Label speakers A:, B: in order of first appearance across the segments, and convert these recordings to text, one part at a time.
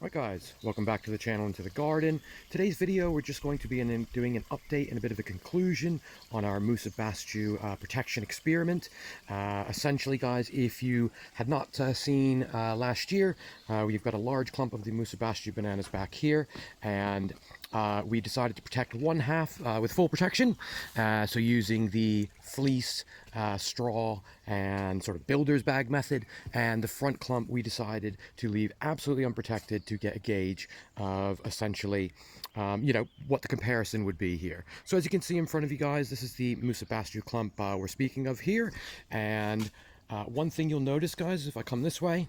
A: Alright guys, welcome back to the channel and to the garden. Today's video we're just going to be doing an update and a bit of a conclusion on our Musa Basjoo protection experiment. Essentially guys, if you had not seen last year, we've got a large clump of the Musa Basjoo bananas back here, and we decided to protect one half with full protection, so using the fleece, straw and sort of builder's bag method, and the front clump we decided to leave absolutely unprotected to get a gauge of essentially what the comparison would be here. So as you can see in front of you guys, this is the Musa Basjoo clump we're speaking of here, and one thing you'll notice guys, if I come this way,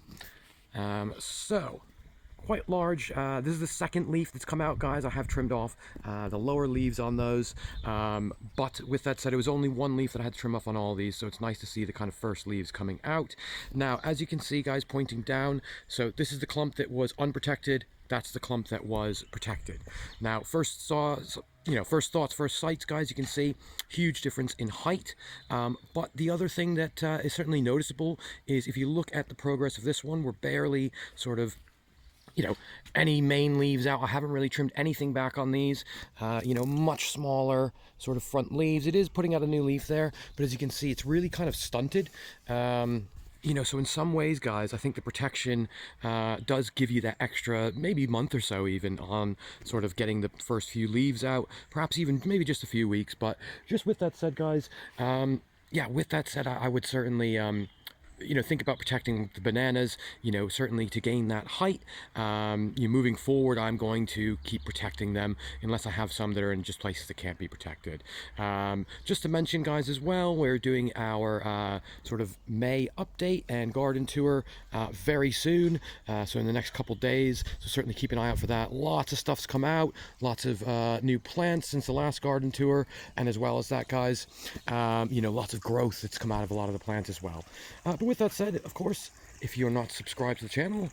A: quite large. This is the second leaf that's come out, guys. I have trimmed off the lower leaves on those, but with that said, it was only one leaf that I had to trim off on all these, so it's nice to see the kind of first leaves coming out. Now, as you can see, guys, pointing down, so this is the clump that was unprotected. That's the clump that was protected. Now, first thoughts, first sights, guys, you can see huge difference in height. But the other thing that is certainly noticeable is if you look at the progress of this one, we're barely sort of any main leaves out. I haven't really trimmed anything back on these. Much smaller sort of front leaves. It is putting out a new leaf there, but as you can see, it's really kind of stunted. So in some ways, guys, I think the protection does give you that extra maybe month or so even on sort of getting the first few leaves out, perhaps even maybe just a few weeks. But just with that said, guys, with that said, I would certainly think about protecting the bananas, certainly to gain that height. Moving forward, I'm going to keep protecting them unless I have some that are in just places that can't be protected. Just to mention, guys, as well, we're doing our sort of May update and garden tour very soon, so in the next couple days, so certainly keep an eye out for that. Lots of stuff's come out, lots of new plants since the last garden tour, and as well as that, guys, lots of growth that's come out of a lot of the plants as well. But with that said, of course, if you're not subscribed to the channel,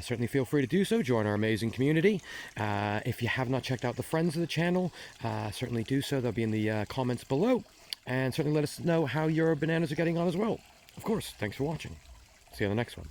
A: certainly feel free to do so. Join our amazing community. If you have not checked out the friends of the channel, certainly do so. They'll be in the comments below. And certainly let us know how your bananas are getting on as well. Of course, thanks for watching. See you on the next one.